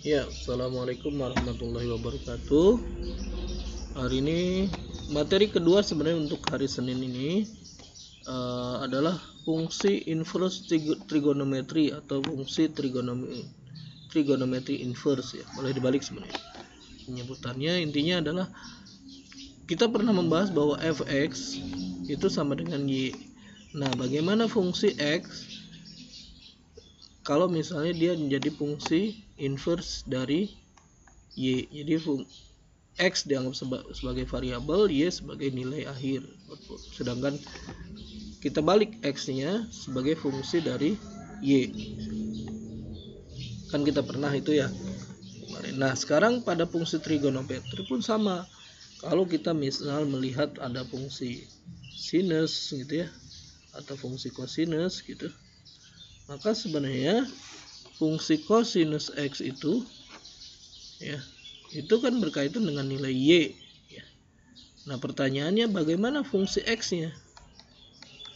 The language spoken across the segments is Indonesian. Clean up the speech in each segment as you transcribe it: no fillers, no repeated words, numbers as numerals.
Ya, assalamualaikum warahmatullahi wabarakatuh. Hari ini materi kedua sebenarnya untuk hari Senin ini adalah fungsi inverse trigonometri atau fungsi trigonometri inverse ya. Boleh dibalik sebenarnya penyebutannya. Intinya adalah kita pernah membahas bahwa fx itu sama dengan y. Nah, bagaimana fungsi x kalau misalnya dia menjadi fungsi inverse dari y? Jadi x dianggap sebagai variabel, y sebagai nilai akhir output. Sedangkan kita balik x-nya sebagai fungsi dari y. Kan kita pernah itu ya kemarin. Nah, sekarang pada fungsi trigonometri pun sama. Kalau kita misal melihat ada fungsi sinus gitu ya, atau fungsi kosinus gitu, maka sebenarnya fungsi kosinus x itu ya, itu kan berkaitan dengan nilai y ya. Nah, pertanyaannya bagaimana fungsi x-nya?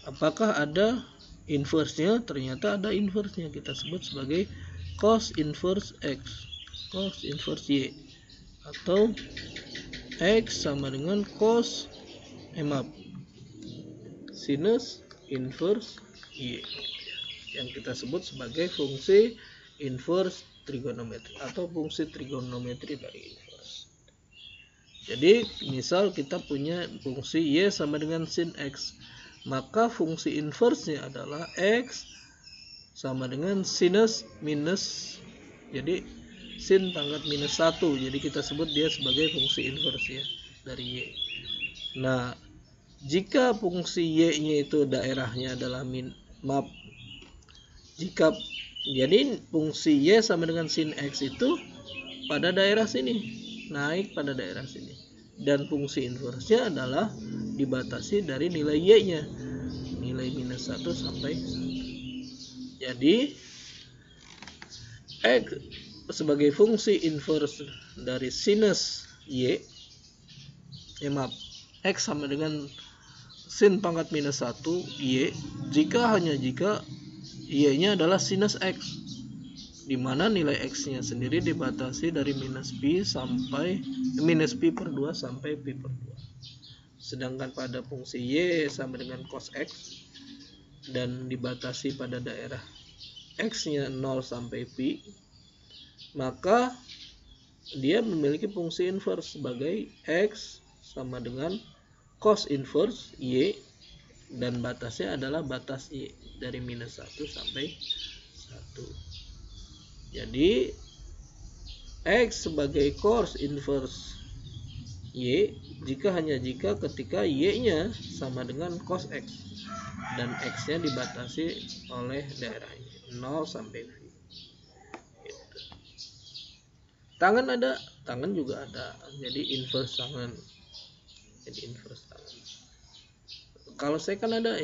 Apakah ada inverse-nya? Ternyata ada inverse-nya, kita sebut sebagai cos inverse x, cos inverse y, atau x sama dengan cos sinus inverse y, yang kita sebut sebagai fungsi inverse trigonometri atau fungsi trigonometri dari inverse. Jadi misal kita punya fungsi y sama dengan sin x, maka fungsi inverse-nya adalah x sama dengan sinus minus, jadi sin pangkat minus 1. Jadi kita sebut dia sebagai fungsi inverse ya dari y. Nah, jika fungsi y-nya itu daerahnya adalah jadi fungsi y sama dengan sin x itu pada daerah sini, naik pada daerah sini, dan fungsi inverse-nya adalah dibatasi dari nilai y-nya, nilai minus 1 sampai 1. Jadi x sebagai fungsi inverse dari sinus y, x sama dengan sin pangkat minus 1 y jika y-nya adalah sinus x, di mana nilai x-nya sendiri dibatasi dari minus pi per 2 sampai pi per 2. Sedangkan pada fungsi y sama dengan cos x dan dibatasi pada daerah x-nya 0 sampai pi, maka dia memiliki fungsi inverse sebagai x sama dengan cos inverse y, dan batasnya adalah batas y dari minus 1 sampai 1. Jadi x sebagai cos inverse y jika ketika y-nya sama dengan cos x dan x-nya dibatasi oleh daerahnya 0 sampai pi. Gitu. Tangan juga ada. Jadi inverse tangan. Kalau secant ada,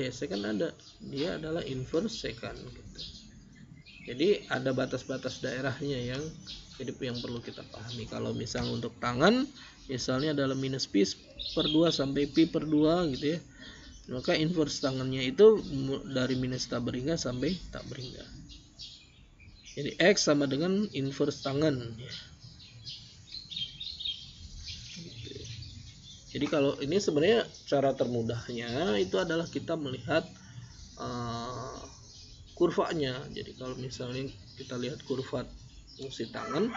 dia adalah inverse secant gitu. Jadi ada batas-batas daerahnya yang perlu kita pahami. Kalau misalnya untuk tangan, misalnya adalah minus pi per 2 sampai pi per 2 gitu ya, maka inverse tangannya itu dari minus tak berhingga sampai tak berhingga. Jadi x sama dengan inverse tangan ya. Jadi kalau ini sebenarnya cara termudahnya itu adalah kita melihat kurvanya. Jadi kalau misalnya kita lihat kurva fungsi tangan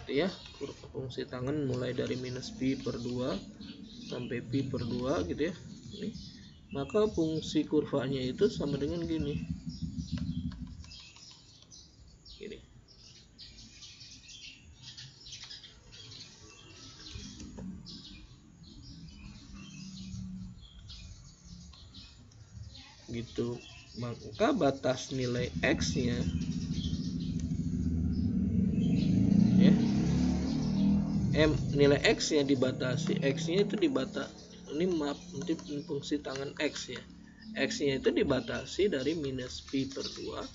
gitu ya, kurva fungsi tangan mulai dari minus pi per 2 sampai pi per 2 gitu ya, ini, maka fungsi kurvanya itu sama dengan gini gitu. Maka batas nilai x-nya ya, nilai x-nya dibatasi, x-nya itu nanti fungsi tangan x ya, x-nya itu dibatasi dari minus pi per 2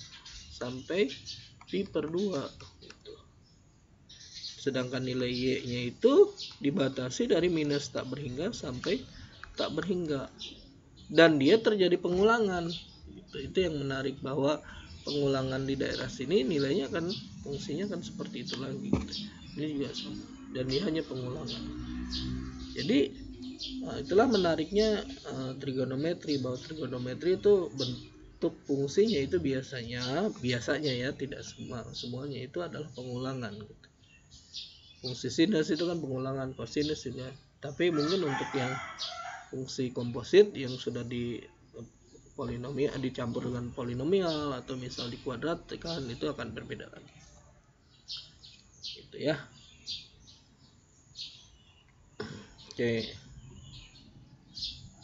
sampai pi per 2 gitu. Sedangkan nilai y-nya itu dibatasi dari minus tak berhingga sampai tak berhingga, dan dia terjadi pengulangan gitu. Itu yang menarik, bahwa pengulangan di daerah sini, nilainya kan fungsinya kan seperti itu lagi gitu. Ini juga sama, dan ini hanya pengulangan. Jadi itulah menariknya trigonometri, bahwa trigonometri itu bentuk fungsinya itu biasanya ya, tidak semuanya itu adalah pengulangan gitu. Fungsi sinus itu kan pengulangan, kosinus juga. Tapi mungkin untuk yang fungsi komposit yang sudah di polinomial dicampur dengan polinomial atau misal dikuadratkan, itu akan berbeda lagi. Gitu ya. Oke.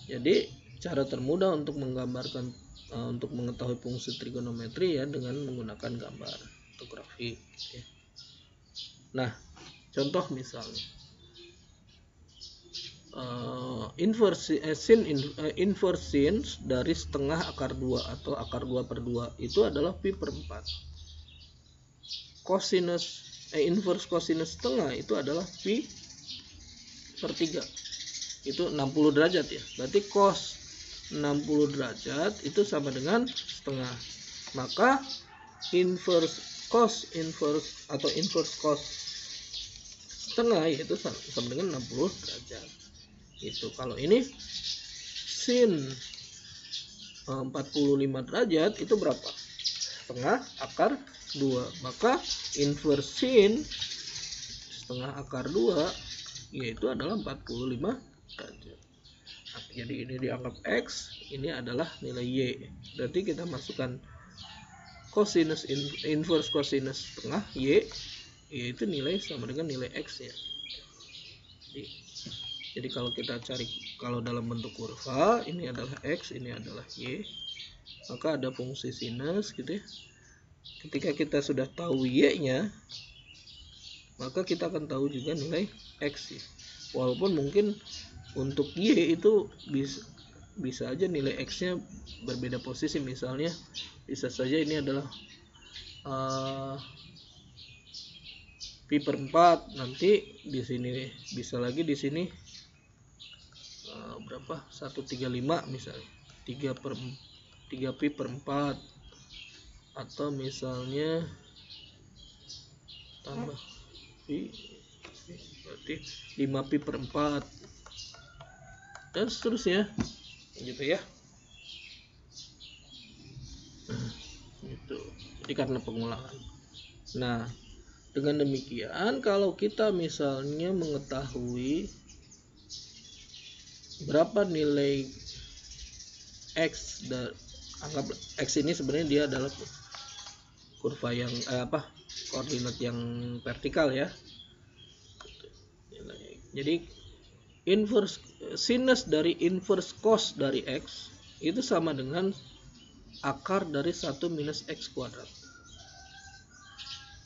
Jadi cara termudah untuk menggambarkan untuk mengetahui fungsi trigonometri ya dengan menggunakan gambar atau grafik gitu ya. Nah, contoh misalnya inverse sin dari setengah akar 2 atau akar 2/2 itu adalah pi per 4. Inverse cosinus setengah itu adalah pi per 3. Itu 60 derajat ya. Berarti cos 60 derajat itu sama dengan setengah. Maka inverse cos setengah itu sama dengan 60 derajat. Itu kalau ini sin 45 derajat itu berapa? Setengah akar 2. Maka inverse sin setengah akar 2 yaitu adalah 45 derajat. Nah, jadi ini dianggap X, ini adalah nilai Y. Berarti kita masukkan cosinus inverse cosinus setengah Y, yaitu nilai sama dengan nilai X ya. Jadi kalau kita cari, kalau dalam bentuk kurva, ini adalah X, ini adalah Y, maka ada fungsi sinus gitu ya. Ketika kita sudah tahu Y-nya, maka kita akan tahu juga nilai X ya. Walaupun mungkin untuk Y itu bisa aja nilai X-nya berbeda posisi, misalnya bisa saja ini adalah pi per 4, nanti di sini bisa lagi di sini berapa? 135 misalnya. 3 pi per 4, atau misalnya tambah pi berarti 5 pi per 4 dan seterusnya gitu ya. Itu jadi karena pengulangan. Nah, dengan demikian kalau kita misalnya mengetahui berapa nilai X, dan anggap X ini sebenarnya dia adalah kurva yang koordinat yang vertikal ya. Jadi sinus dari inverse cos dari X itu sama dengan akar dari 1 minus X kuadrat.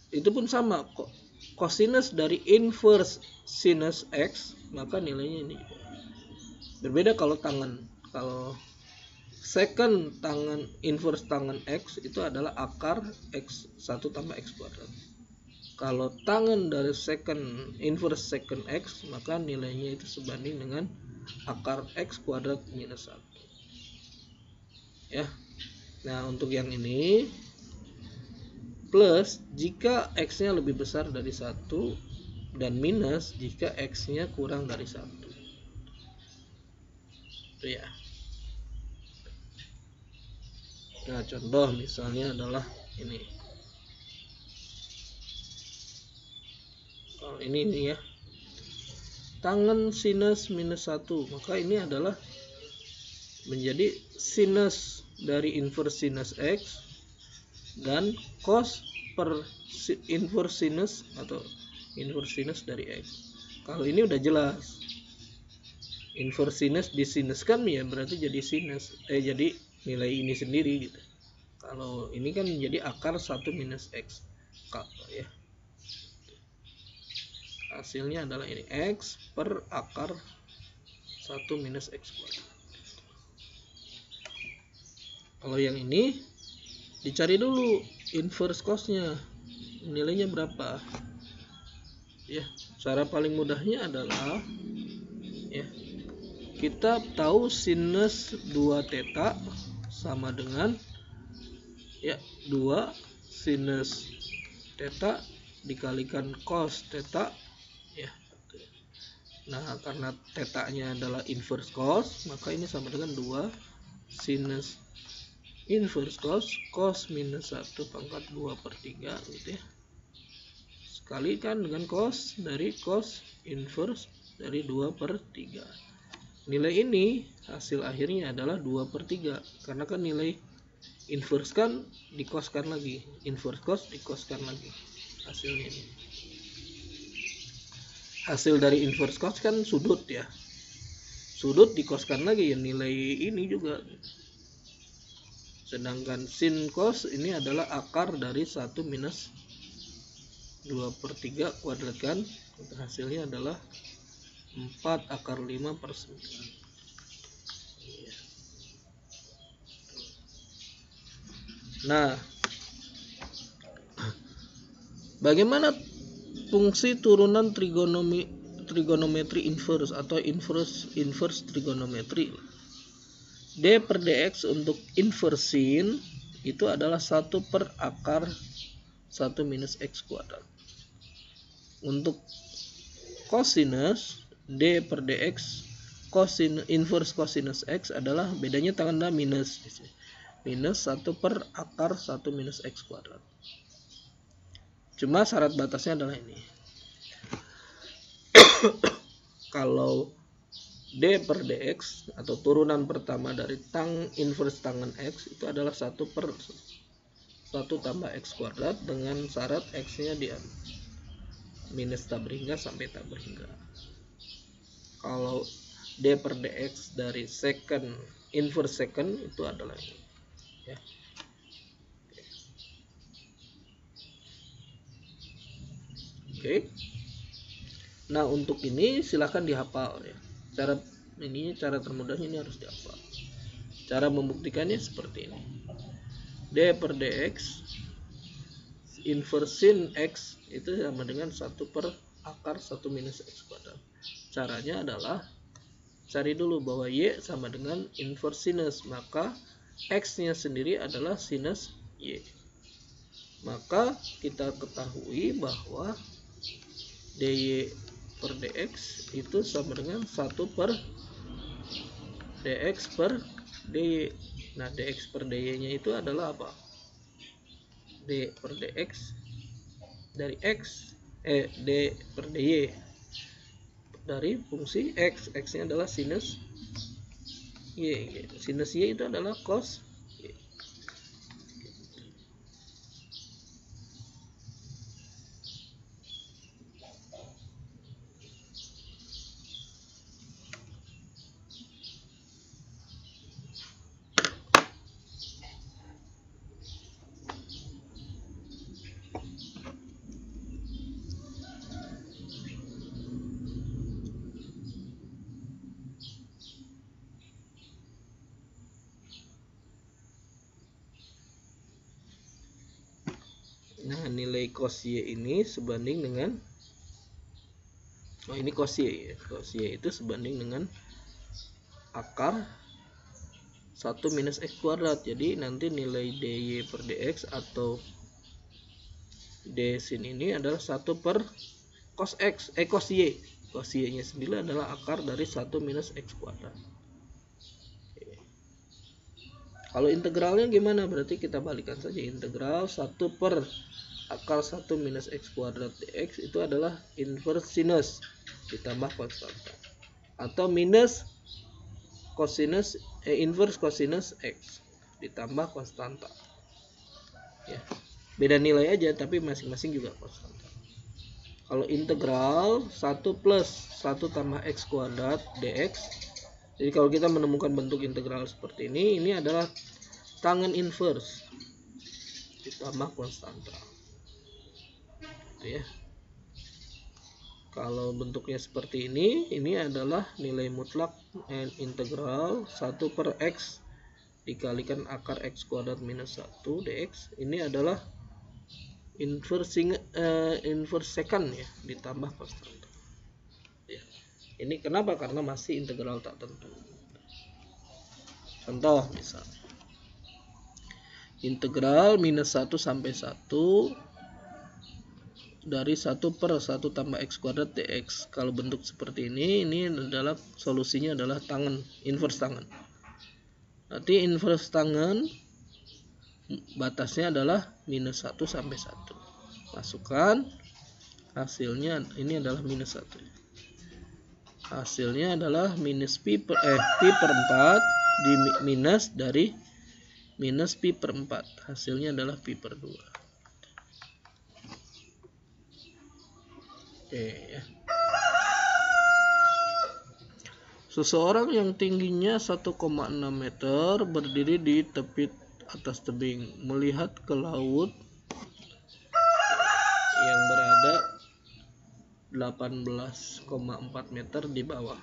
Itu pun sama kok. Cosinus dari inverse sinus X, maka nilainya ini berbeda kalau tangan. Kalau second tangan, inverse tangan X itu adalah akar X 1 tambah X kuadrat. Kalau tangan dari inverse second X, maka nilainya itu sebanding dengan akar X kuadrat minus 1 ya. Nah, untuk yang ini plus jika X nya lebih besar dari 1, dan minus jika X nya kurang dari 1 itu ya. Nah, contoh misalnya adalah ini. Kalau ini ya, tangen sinus minus 1, maka ini adalah menjadi sinus dari inverse sinus X dan cos per inverse sinus atau inverse sinus dari X. Kalau ini udah jelas, inverse sinus disinuskan ya berarti jadi sinus, jadi nilai ini sendiri gitu. Kalau ini kan menjadi akar 1 minus X ya. Hasilnya adalah ini X per akar 1 minus X kuadrat. Kalau yang ini dicari dulu inverse cosnya, nilainya berapa ya. Cara paling mudahnya adalah ya, kita tahu sinus 2 theta sama dengan ya, 2 sinus theta dikalikan cos theta ya. Nah, karena tetanya adalah inverse cos, maka ini sama dengan 2 sinus inverse cos minus 1 pangkat 2/3 gitu ya. Sekalikan dengan cos dari cos inverse dari 2/3. Nilai ini hasil akhirnya adalah 2/3, karena kan nilai inverse kan dikoskan lagi, inverse cos dikoskan lagi hasilnya ini. Hasil dari inverse cos kan sudut ya, sudut dikoskan lagi ya, nilai ini juga. Sedangkan sin cos ini adalah akar dari 1 minus 2/3 kuadratkan, hasilnya adalah 4 akar 5/9. Nah, bagaimana fungsi turunan trigonometri inverse atau inverse trigonometri? D per dx untuk inverse sin itu adalah 1 per akar 1 minus x kuadrat. Untuk cosinus, D per dx inverse cosinus x adalah bedanya tanda minus, minus 1 per akar 1 minus x kuadrat. Cuma syarat batasnya adalah ini. Kalau D per dx atau turunan pertama dari inverse tangen x itu adalah 1 per 1 tambah x kuadrat dengan syarat x-nya di minus tak berhingga sampai tak berhingga. Kalau D per dx dari inverse second itu adalah ini ya. Oke. Nah, untuk ini silahkan dihafal ya. Cara termudahnya ini harus dihafal. Cara membuktikannya seperti ini. D per dx inverse sin x itu sama dengan 1 per akar 1 minus x kuadrat. Caranya adalah cari dulu bahwa y sama dengan inverse sinus, maka x-nya sendiri adalah sinus y. Maka kita ketahui bahwa dy per dx itu sama dengan 1 per dx per dy. Nah, dx per dy nya itu adalah apa? D per dx dari x d per dy dari fungsi x nya adalah sinus y. Sinus y itu adalah cos y. Nah, nilai cos y ini sebanding dengan ini cos y ya. Cos y itu sebanding dengan akar 1 minus x kuadrat. Jadi nanti nilai dy per dx atau d sin ini adalah 1 per cos x cos y. Cos y nya sendiri adalah akar dari 1 minus x kuadrat. Kalau integralnya gimana? Berarti kita balikan saja, integral 1 per akar 1 minus x kuadrat dx itu adalah inverse sinus ditambah konstanta, atau minus cosinus inverse cosinus x ditambah konstanta ya. Beda nilai aja tapi masing-masing juga konstanta. Kalau integral 1 plus 1 tambah x kuadrat dx, jadi kalau kita menemukan bentuk integral seperti ini adalah tangen inverse ditambah konstanta gitu ya. Kalau bentuknya seperti ini adalah nilai mutlak integral 1 per x dikalikan akar x kuadrat minus 1 dx. Ini adalah inverse second ya, ditambah konstanta ya. Ini kenapa? Karena masih integral tak tentu. Contoh misalnya integral minus 1 sampai 1 dari 1 per 1 tambah x kuadrat dx. Kalau bentuk seperti ini adalah solusinya adalah tangen, inverse tangen. Nanti inverse tangen batasnya adalah minus 1 sampai 1. Masukkan, hasilnya ini adalah minus 1. Hasilnya adalah minus pi per 4 di minus dari minus pi per 4. Hasilnya adalah pi per 2. Ya. Seseorang yang tingginya 1,6 meter berdiri di tepi atas tebing melihat ke laut yang berada 18,4 meter di bawah.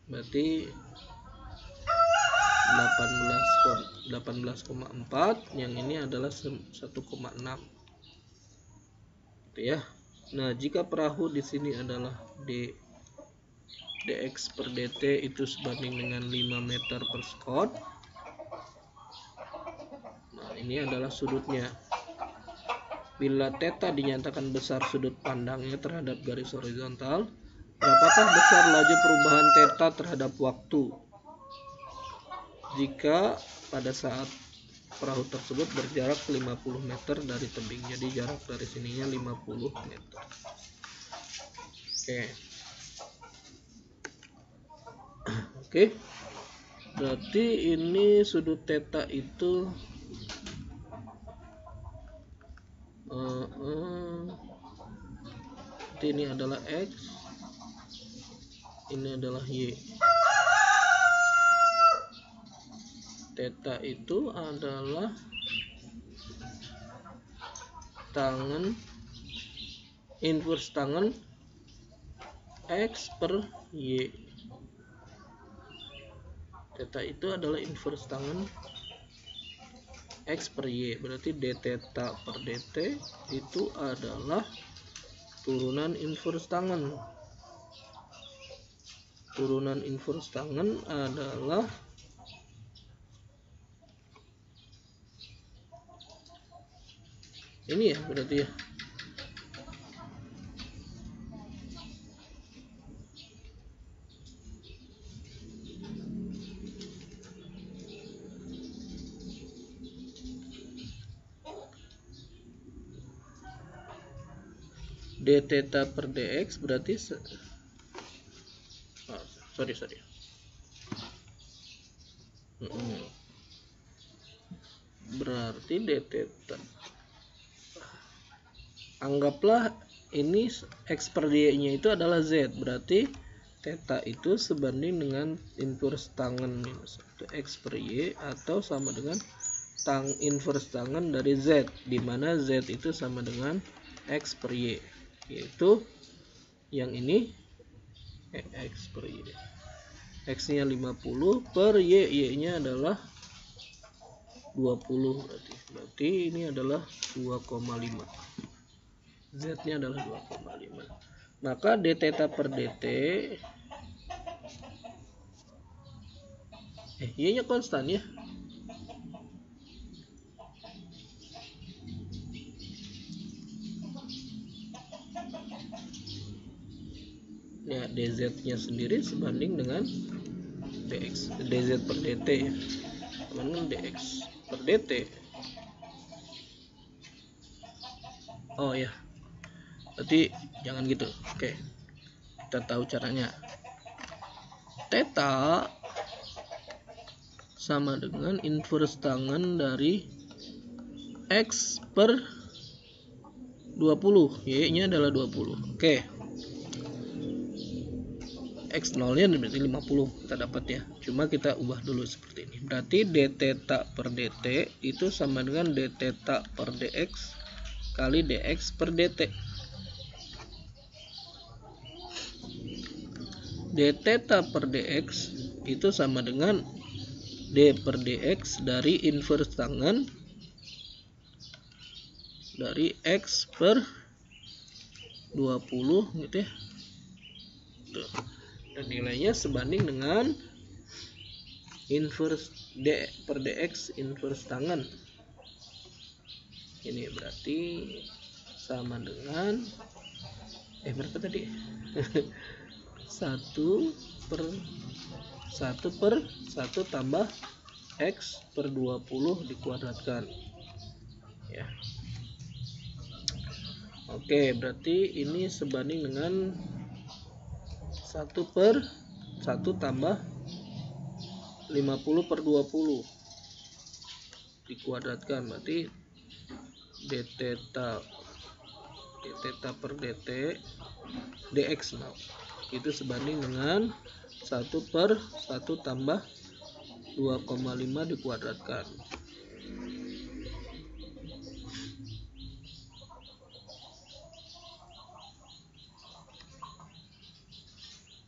Berarti 18,4 yang ini adalah 1,6. Ya. Nah, jika perahu di sini adalah dx per dt itu sebanding dengan 5 meter per sekon. Nah, ini adalah sudutnya. Bila theta dinyatakan besar sudut pandangnya terhadap garis horizontal, berapakah besar laju perubahan theta terhadap waktu jika pada saat perahu tersebut berjarak 50 meter dari tebing? Jadi jarak dari sininya 50 meter. Oke. Berarti ini sudut theta itu ini adalah x, ini adalah y. Theta itu adalah tangen, inverse tangen x per y. Theta itu adalah inverse tangen x per y. Berarti d theta per dt itu adalah turunan inverse tangen. Turunan inverse tangen adalah ini ya, berarti ya. D theta per dx berarti sorry. Berarti d theta, anggaplah ini x per y-nya itu adalah z, berarti theta itu sebanding dengan inverse tangen minus 1 x per y atau sama dengan inverse tangen dari z, di mana z itu sama dengan x per y, yaitu yang ini x per y. X-nya 50 per y-nya adalah 20, berarti ini adalah 2,5. Z-nya adalah 2,5. Maka d theta per dt y-nya konstan ya. Ya, dz-nya sendiri sebanding dengan dx, dz per dt ya, sama dengan dx per dt. Oh ya, berarti jangan gitu. Oke, kita tahu caranya. Theta sama dengan inverse tangen dari x per 20, y-nya adalah 20. Oke. X0 nya berarti 50 kita dapat ya, cuma kita ubah dulu seperti ini. Berarti d theta per dt itu sama dengan d theta per dx kali dx per dt. D theta per dx itu sama dengan d per dx dari inverse tangen dari x per 20 gitu ya. Tuh. Dan nilainya sebanding dengan inverse d per dx inverse tangen. Ini berarti sama dengan berapa tadi? 1 per 1 tambah x per 20 dikuadratkan ya. Oke, berarti ini sebanding dengan 1 per 1 tambah 50 per 20 dikuadratkan, berarti d theta per dt dx itu sebanding dengan 1 per 1 tambah 2,5 dikuadratkan.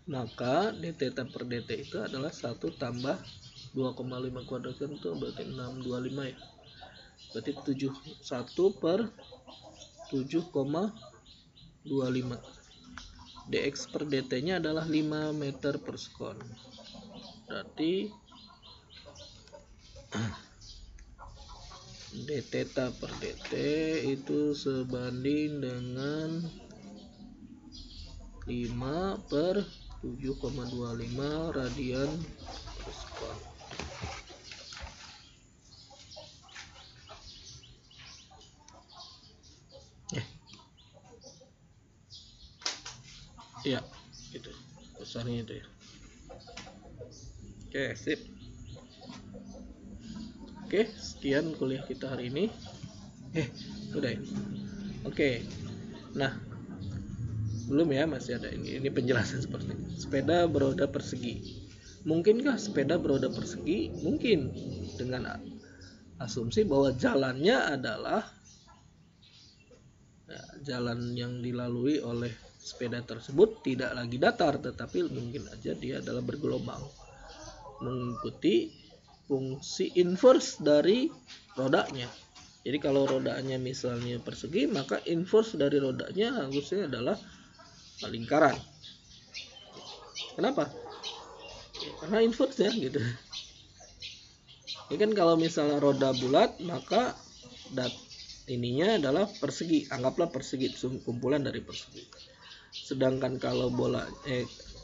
Maka d theta per dt itu adalah 1 tambah 2,5 kuadratkan, itu berarti 625 ya. Berarti 1 per 7,25. dx per dt nya adalah 5 meter per sekon. Berarti d theta per dt itu sebanding dengan 5 per 7,25 radian per sekon. Ya, gitu. Besarnya itu ya. Oke, sip. Oke, sekian kuliah kita hari ini. Udah ya. Oke. Nah, belum ya, masih ada ini penjelasan seperti ini. Sepeda beroda persegi. Mungkinkah sepeda beroda persegi? Mungkin, dengan asumsi bahwa jalannya adalah jalan yang dilalui oleh sepeda tersebut tidak lagi datar, tetapi mungkin aja dia adalah bergelombang, mengikuti fungsi inverse dari rodanya. Jadi kalau rodanya misalnya persegi, maka inverse dari rodanya harusnya adalah lingkaran. Kenapa? Karena inverse ya gitu. Ini kan kalau misalnya roda bulat, maka ininya adalah persegi, anggaplah persegi, kumpulan dari persegi. Sedangkan kalau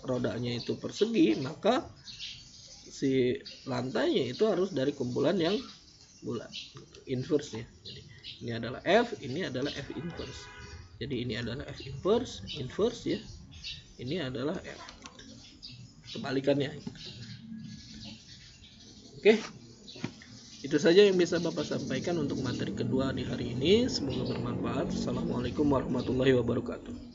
rodanya itu persegi, maka si lantainya itu harus dari kumpulan yang bulat, inverse ya. Jadi ini adalah F, ini adalah F inverse. Jadi ini adalah F inverse ya. Ini adalah F. Kebalikannya. Oke. Itu saja yang bisa Bapak sampaikan untuk materi kedua di hari ini. Semoga bermanfaat. Assalamualaikum warahmatullahi wabarakatuh.